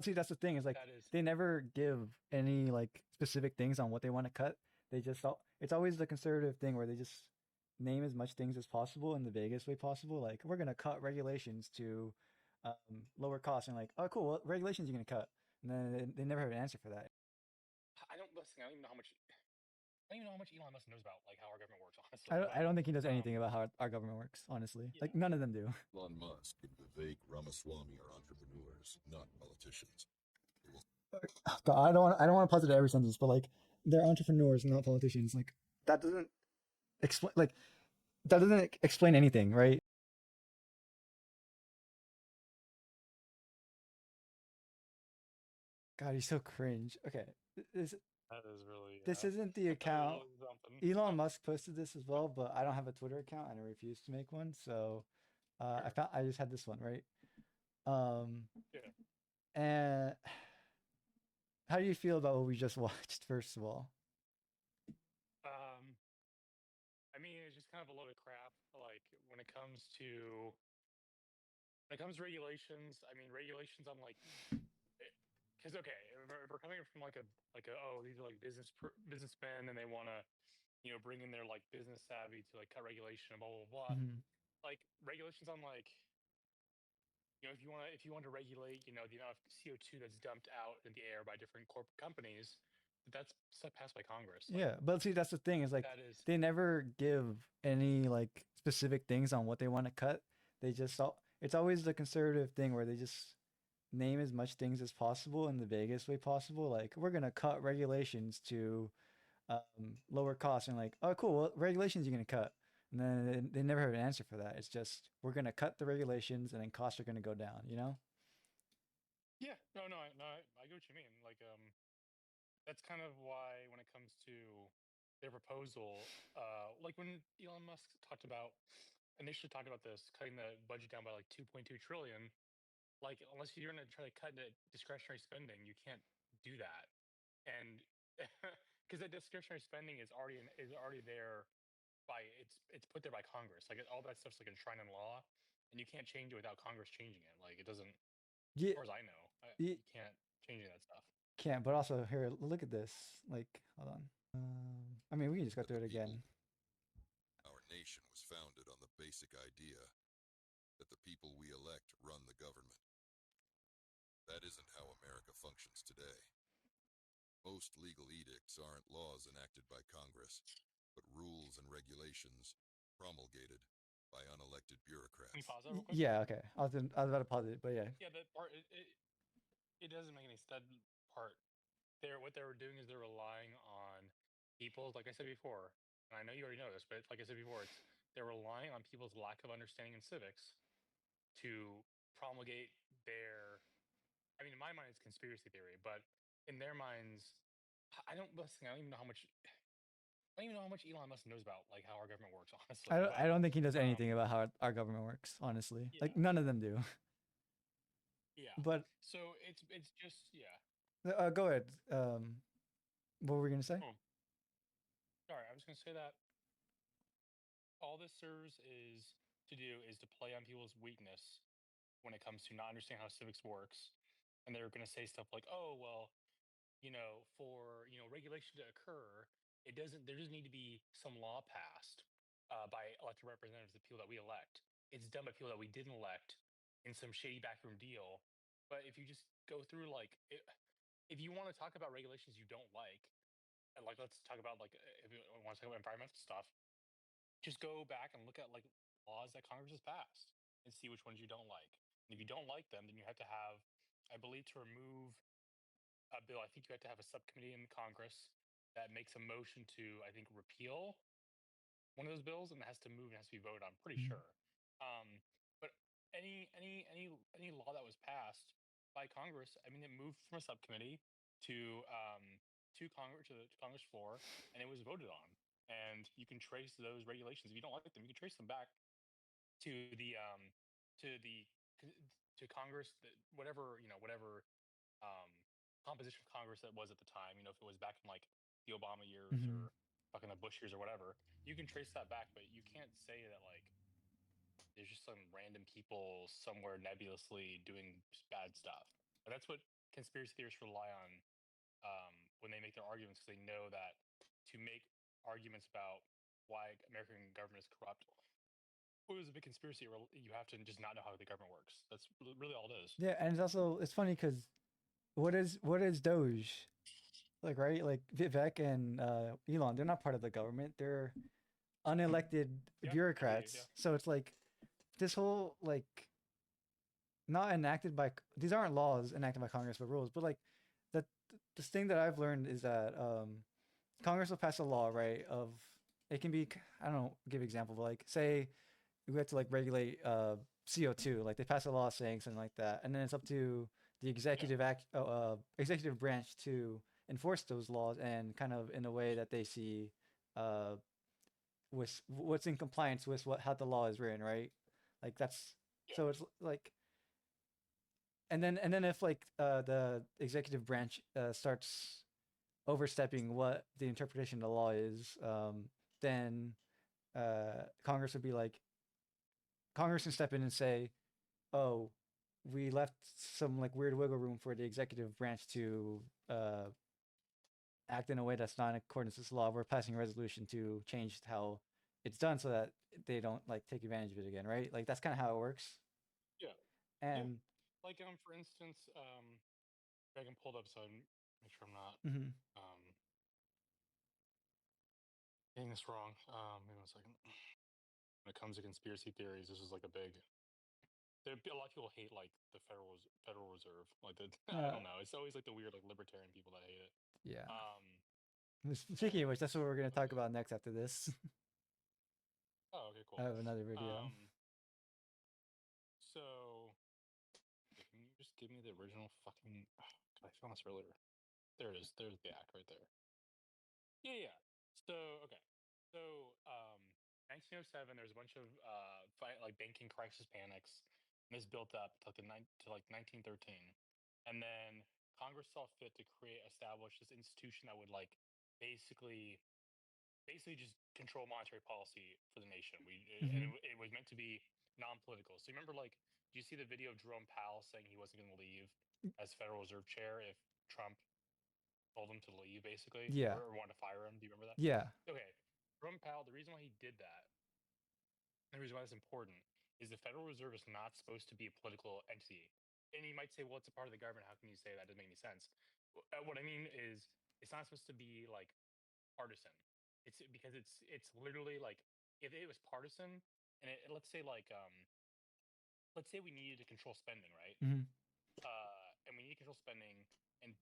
See, that's the thing is like That is they never give any like specific things on what they want to cut. They just it's always the conservative thing where they just name as much things as possible in the vaguest way possible. Like we're gonna cut regulations to lower costs, and like, oh cool, what regulations are you gonna cut? And then they never have an answer for that. I don't listen. I don't even know how much. I don't even know how much Elon Musk knows about like how our government works, I honestly. don't, But I don't think he knows anything about how our government works. Honestly, yeah, like none of them do. Elon Musk and Vivek Ramaswamy are entrepreneurs, not politicians. They will God, I don't want to pause it at every sentence, but like they're entrepreneurs, not politicians. Like that doesn't explain like that doesn't explain anything, right? God, he's so cringe. Okay, this that is really this isn't the that is account. really something. Elon Musk posted this as well, but I don't have a Twitter account and I refuse to make one. So Sure. I just had this one, right? Um, Yeah. and how do you feel about what we just watched? First of all, Um. I mean, it's just kind of a load of crap. Like when it comes to regulations. I mean, regulations on like because okay, if we're coming from like a oh these are like businessmen and they want to bring in their like business savvy to like cut regulation and blah blah blah. hmm Like regulations on like if you want to regulate the amount of CO2 that's dumped out in the air by different corporate companies, that's stuff passed by Congress. Like yeah, but see, that's the thing is like that is they never give any like specific things on what they want to cut. They just it's always the conservative thing where they just name as much things as possible in the vaguest way possible. Like we're gonna cut regulations to lower costs, and like, oh cool, what regulations are you gonna cut? And then they never have an answer for that. It's just we're gonna cut the regulations, and then costs are gonna go down. You know? yeah no, I get what you mean. Like that's kind of why when it comes to their proposal, like when Elon Musk initially talked about this, cutting the budget down by like 2.2 trillion, like unless you're going to try to cut into discretionary spending, you can't do that. And because that discretionary spending is already there by it's put there by Congress. Like all that stuff's like enshrined in law, and you can't change it without Congress changing it. Like it doesn't, as Yeah, far as I know, you you can't change any of that stuff. can't. But also here, look at this. Like, hold on. I mean, we can just go that through the it people, again. our nation was founded on the basic idea that the people we elect run the government. That isn't how America functions today. Most legal edicts aren't laws enacted by Congress, but rules and regulations promulgated by unelected Can you bureaucrats. pause that real quick? Yeah, okay. I was about to pause it, but yeah. Yeah, that part it doesn't make any sense. Part what they were doing is they're relying on people's, like I said before, and I know you already know this, but like I said before, they're relying on people's lack of understanding in civics to promulgate their. I mean, in my mind, it's conspiracy theory, but in their minds, I don't listen. I don't even know how much. I don't even know how much Elon Musk knows about like how our government works, honestly. I But don't think he knows anything um, about how our government works. Honestly, yeah, like none of them do. yeah. But So it's just yeah. go ahead. What were we gonna say? Oh, sorry. I was gonna say that all this serves is to do is to play on people's weakness when it comes to not understanding how civics works. And they're going to say stuff like, oh, well, for, regulation to occur, there doesn't need to be some law passed by elected representatives, the people that we elect. It's done by people that we didn't elect in some shady backroom deal. But if you just go through, if you want to talk about regulations you don't like, and like, let's talk about, like, if you want to talk about environmental stuff, just go back and look at like laws that Congress has passed and see which ones you don't like. And if you don't like them, then you have to have, I believe, to remove a bill. I think you have to have a subcommittee in Congress that makes a motion to, I think, repeal one of those bills, and it has to move and has to be voted on. I'm pretty Mhm. sure. But any law that was passed by Congress, I mean, it moved from a subcommittee to to Congress floor, and it was voted on. And you can trace those regulations. If you don't like them, you can trace them back to the to Congress, whatever um, composition of Congress that was at the time. If it was back in like the Obama years Mhm. or fucking the Bush years or whatever, you can trace that back. But you can't say that like there's just some random people somewhere nebulously doing bad stuff. And that's what conspiracy theorists rely on when they make their arguments, because they know that to make arguments about why American government is corrupt, well, it was a big conspiracy. You have to just not know how the government works. That's really all it is. Yeah, and it's funny because what is Doge? Like, right? Like Vivek and Elon, they're not part of the government. They're unelected Yeah, bureaucrats. yeah, So it's like this whole like not enacted by these aren't laws enacted by Congress but rules. But like the this thing that I've learned is that Congress will pass a law, right? Of it can be I don't know, give an example, but like say we have to like regulate CO2, like they pass a law saying something like that, and then it's up to the executive branch to enforce those laws and kind of in a way that they see uh, with what's in compliance with what how the law is written, right? Like that's yeah, so it's like and then if like the executive branch starts overstepping what the interpretation of the law is, then Congress would be like Congress can step in and say, "Oh, we left some like weird wiggle room for the executive branch to act in a way that's not in accordance with this law. We're passing a resolution to change how it's done so that they don't like take advantage of it again, right? Like that's kind of how it works. yeah, yeah. And Like for instance, I can pull it up so I make sure I'm not mhm. um getting this wrong. Give me 1 second. When it comes to conspiracy theories, this is like a big. A lot of people hate like the Federal Reserve. Like the I uh, don't know. It's always like the weird like libertarian people that hate it. yeah. Um, Speaking of and which, that's what we're gonna talk okay. about next after this. Oh, okay, I cool. have another video. So okay, can you just give me the original fucking? God, I found this earlier. There it is. There's the act right there. Yeah, yeah. So okay. So 1907, there was a bunch of like banking crisis panics, and this built up to like 1913, and then Congress saw fit to establish this institution that would like basically basically just control monetary policy for the nation. And Hmm. it was meant to be non-political. So you remember, like, do you see the video of Jerome Powell saying he wasn't going to leave as Federal Reserve Chair if Trump told him to leave, basically, Yeah, or wanted to fire him? Do you remember that? yeah. Okay, Jerome Powell. The reason why he did that, the reason why that's important, is the Federal Reserve is not supposed to be a political entity. And you might say, well, it's a part of the government. How can you say that? Doesn't make any sense. What I mean is, it's not supposed to be like partisan. It's because it's literally like if it was partisan and let's say like let's say we needed to control spending, right? Hmm. And we need to control spending, and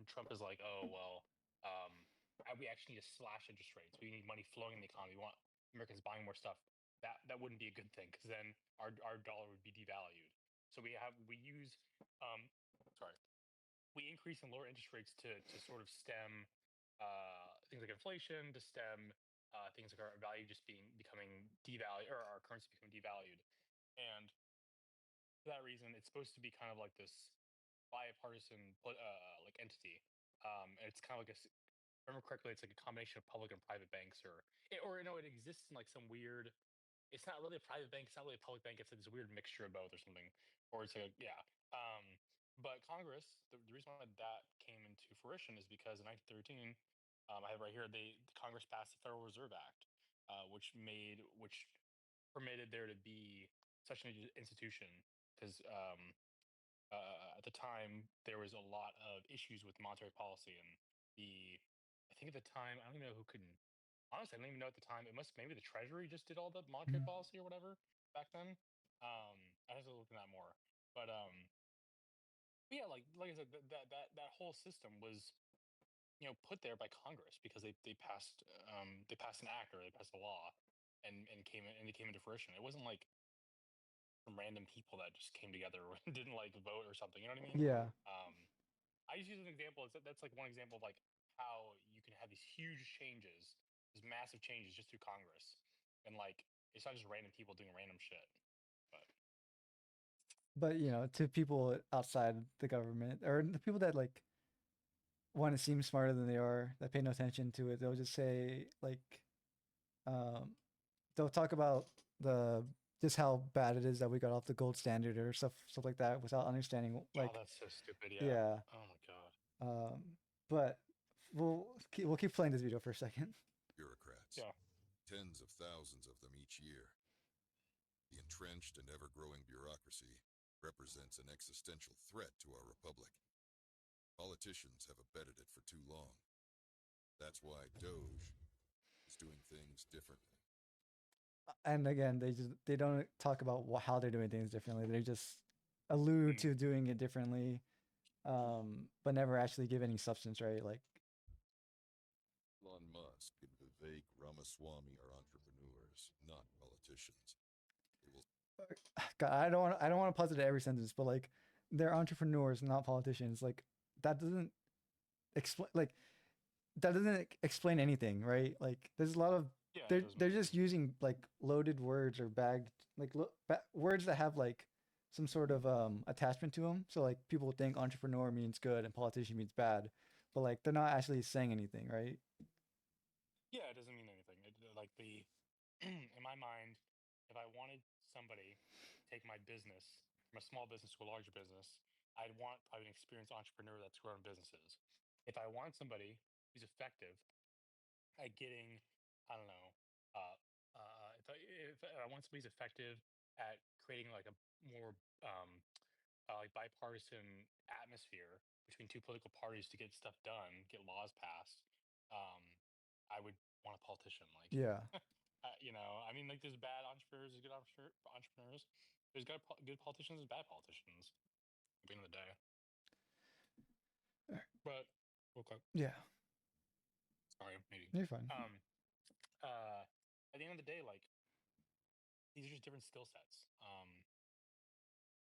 Trump is like, oh well, um, we actually need to slash interest rates. We need money flowing in the economy. We want Americans buying more stuff. That wouldn't be a good thing because then our dollar would be devalued. So we use sorry we increase and lower interest rates to sort of stem things like inflation, to stem things like our value just becoming devalued or our currency becoming devalued. And for that reason, it's supposed to be kind of like this bipartisan like entity. And it's kind of like if I remember correctly, it's like a combination of public and private banks, or no, it exists in like some weird. It's not really a private bank. It's not really a public bank. It's like this weird mixture of both or something. Or it's like yeah. But Congress, the reason why that came into fruition is because in 1913, I have right here, the Congress passed the Federal Reserve Act, which permitted there to be such an institution because at the time there was a lot of issues with monetary policy and the I think at the time I don't even know who could honestly I don't even know at the time it must maybe the Treasury just did all the monetary Hmm. policy or whatever back then. I have to look at that more, but yeah, like I said, that whole system was put there by Congress because they passed an act or they passed a law and it came into fruition. It wasn't like some random people that just came together and didn't like vote or something. You know what I mean? Yeah. Um, I just use an example. That's like one example of like how you can have these huge changes, these massive changes just through Congress, and like it's not just random people doing random shit. But But to people outside the government or the people that like want to seem smarter than they are, that pay no attention to it, they'll just say like, um, they'll talk about the just how bad it is that we got off the gold standard or stuff like that without understanding Oh, like that's so stupid. Yeah. yeah. Oh my god. But we'll keep playing this video for a second. Bureaucrats, Yeah. tens of thousands of them each year. The entrenched and ever-growing bureaucracy represents an existential threat to our republic. Politicians have abetted it for too long. That's why DOGE is doing things differently. And again, they don't talk about how they're doing things differently. They just allude to doing it differently, but never actually give any substance, right? Like Elon Musk and Vivek Ramaswamy are entrepreneurs, not politicians. They will God, I don't want to pause it at every sentence, but like they're entrepreneurs, not politicians. Like that doesn't explain explain anything, right? Like there's a lot of Yeah. It they're doesn't they're mean just using like loaded words or bagged like words that have like some sort of attachment to them. So like people think entrepreneur means good and politician means bad, but like they're not actually saying anything, right? Yeah, it doesn't mean anything. Like the in my mind, if I wanted somebody to take my business from a small business to a larger business, I'd want probably an experienced entrepreneur that's grown businesses. If I want somebody who's effective at getting, I don't know, if I want somebody who's effective at creating like a more like bipartisan atmosphere between two political parties to get stuff done, get laws passed, um, I would want a politician. Like, Yeah. I mean, like there's bad entrepreneurs, there's good entrepreneurs. There's good politicians and bad politicians. At the end of the day, but okay, Yeah. sorry, maybe. You're fine. At the end of the day, like these are just different skill sets.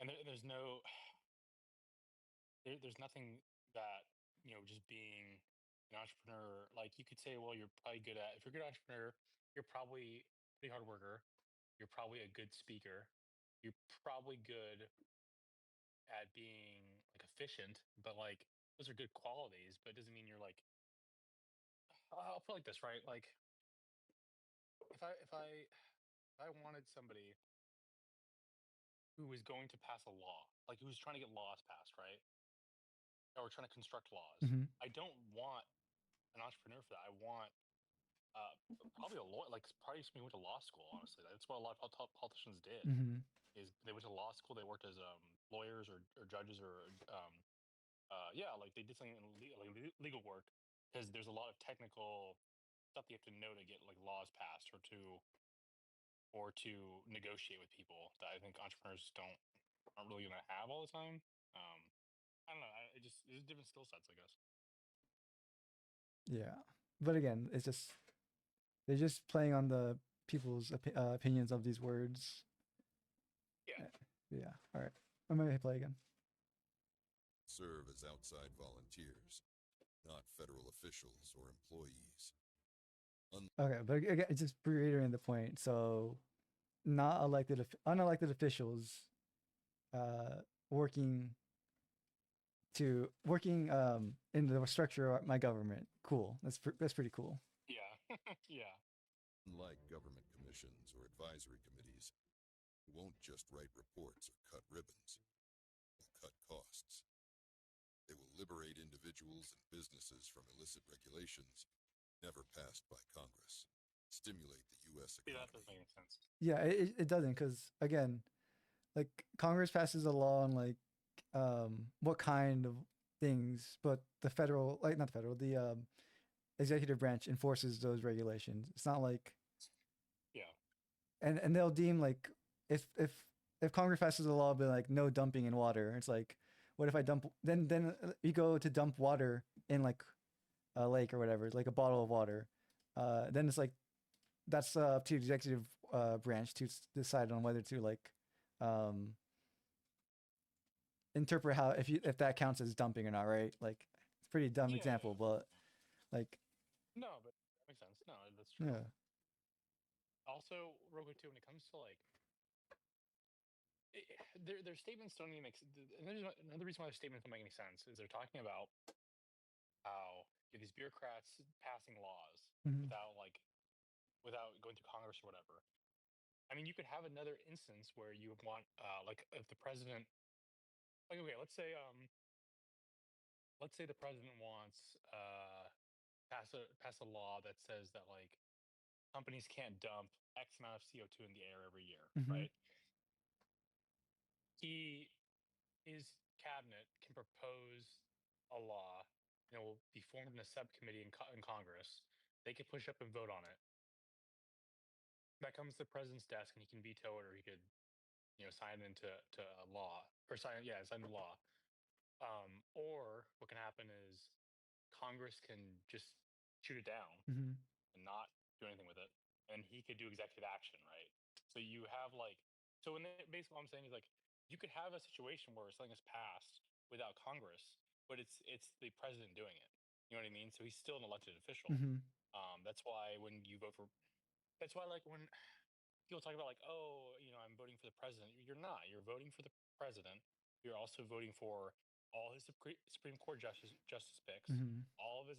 And there's no, there's nothing that just being an entrepreneur. Like you could say, well, you're probably good at if you're a good entrepreneur, you're probably a pretty hard worker. You're probably a good speaker. You're probably good at being like efficient, but like those are good qualities, but it doesn't mean you're like I'll put it like this, right? Like if I wanted somebody who was going to pass a law, like who's trying to get laws passed, right? Or trying to construct laws. Mm-hmm. I don't want an entrepreneur for that. I want uh, probably a lawyer, like probably somebody who went to law school. Honestly, that's what a lot of politicians did. Mm-hmm. Is they went to law school, they worked as lawyers or judges or yeah, like they did something in legal work because there's a lot of technical stuff you have to know to get like laws passed or to negotiate with people that I think entrepreneurs aren't really gonna have all the time. Um, I don't know. It's different skill sets, I guess. Yeah. But again, it's just they're just playing on the people's opinions of these words. Yeah. Yeah. All right. I'm gonna hit play again. serve as outside volunteers, not federal officials or employees. Okay, but again, it's just reiterating the point. So, not unelected officials, working in the structure of my government. Cool. That's pretty cool. Yeah. Yeah. Unlike government commissions or advisory committees, who won't just write reports or cut ribbons, they'll cut costs. They will liberate individuals and businesses from illicit regulations never passed by Congress, stimulate the U.S. Yeah, that doesn't economy. Yeah, make any sense. it doesn't because again, like Congress passes a law on like what kind of things, but the federal like not the federal the executive branch enforces those regulations. It's not like Yeah. and they'll deem like if if if Congress passes a law, be like no dumping in water. It's like what if I dump then you go to dump water in like a lake or whatever, like a bottle of water. Then it's like that's up to the executive branch to decide on whether to like um, interpret how if that counts as dumping or not, right? Like it's a pretty dumb Yeah. example, but like No, but that makes sense. No, that's true. yeah, Also, real quick too, when it comes to like their statements don't even make sense. And there's another reason why their statements don't make any sense is they're talking about how you have these bureaucrats passing laws mm-hmm. without like without going through Congress or whatever. I mean, you could have another instance where you would want, like, if the president, like, okay, let's say the president wants pass a law that says that like companies can't dump X amount of CO2 in the air every year, Hmm. right? He his cabinet can propose a law, will be formed in a subcommittee in Congress. They could push up and vote on it. That comes to the president's desk, and he can veto it, or he could, sign it into a law, or sign the law. Or what can happen is Congress can just shoot it down Hmm. and not do anything with it, and he could do executive action, right? So you have like, so when basically what I'm saying is like, you could have a situation where something is passed without Congress, but it's the president doing it. You know what I mean? So he's still an elected official. Hmm. That's why when you vote for, that's why like when people talk about like, oh, I'm voting for the president. You're not. You're voting for the president. You're also voting for all his Supreme Court justice picks, Hmm. all of his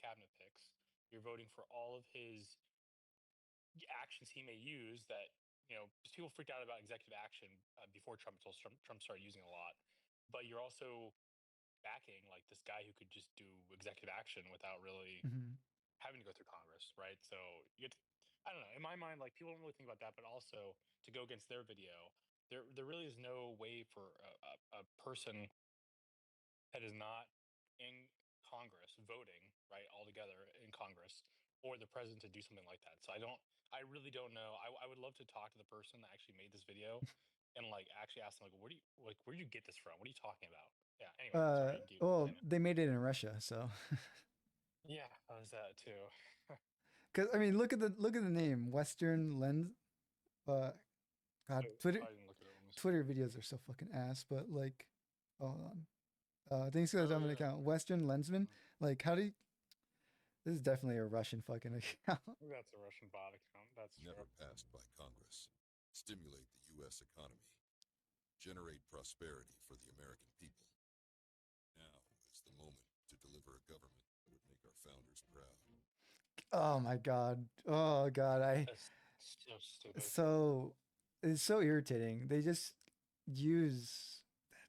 cabinet picks. You're voting for all of his actions he may use that, just people freaked out about executive action before Trump, until Trump started using it a lot. But you're also backing like this guy who could just do executive action without really Hmm. having to go through Congress, right? So you get, I don't know, in my mind, like people don't really think about that, but also to go against their video, there really is no way for a person that is not in Congress voting, right, all together in Congress, or the president to do something like that. So I really don't know. I would love to talk to the person that actually made this video and like actually ask them like, where do you get this from? What are you talking about? Yeah. Anyway, sorry, you keep Well, saying it. they made it in Russia, so. Yeah, that was that too. Because I mean, look at the name, Western Lens. Uh, God, I didn't look at it. Let me see. Twitter videos are so fucking ass. But like, hold on. Thanks for the Oh an yeah, account. Western Lensman. Like, how do you? This is definitely a Russian fucking account. that's a Russian bot account. That's true. Never passed by Congress. Stimulate the U.S. economy. Generate prosperity for the American people. Now is the moment to deliver a government that would make our founders proud. Oh my god. Oh god. That's so stupid. So it's so irritating. They just use.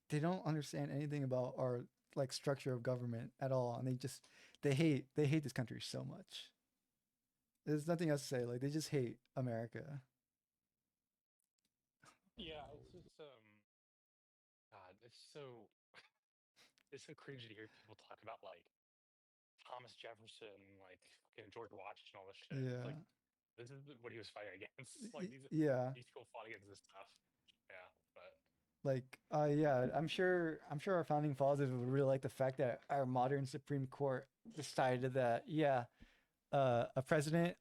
They don't understand anything about our like structure of government at all, and they hate this country so much. There's nothing else to say. Like they just hate America. Yeah, it's just God, it's so cringy to hear people talk about like Thomas Jefferson, like fucking George Washington, all this shit. It's Yeah. like this is what he was fighting against. Like Yeah. these people fought against this stuff. Yeah, but Like, yeah, I'm sure our founding fathers would really like the fact that our modern Supreme Court decided that, yeah, a president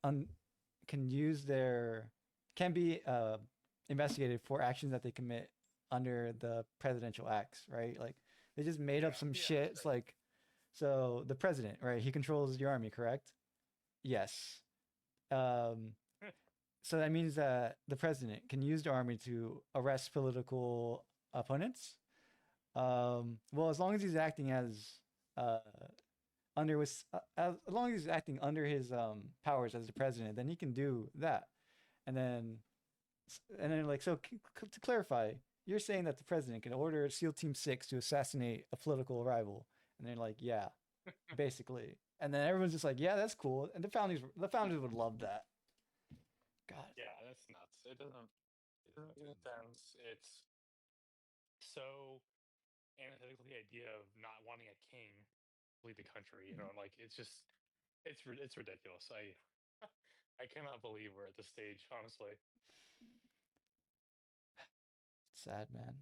can use their can be investigated for actions that they commit under the presidential acts, right? Like, they just made up yeah, some yeah, shit. It's sure. like, so the president, right? He controls your army, correct? Yes. Um, so that means that the president can use the army to arrest political opponents. Well, as long as he's acting as uh, as long as he's acting under his powers as the president, then he can do that. And then like, so to clarify, you're saying that the president can order SEAL Team 6 to assassinate a political rival, and they're like, yeah, basically. And then everyone's just like, yeah, that's cool. And the founders would love that. God. Yeah, that's nuts. It doesn't make sense. It's so antithetical to the idea of not wanting a king to lead the country. Like it's ridiculous. I cannot believe we're at this stage, honestly. Sad, man.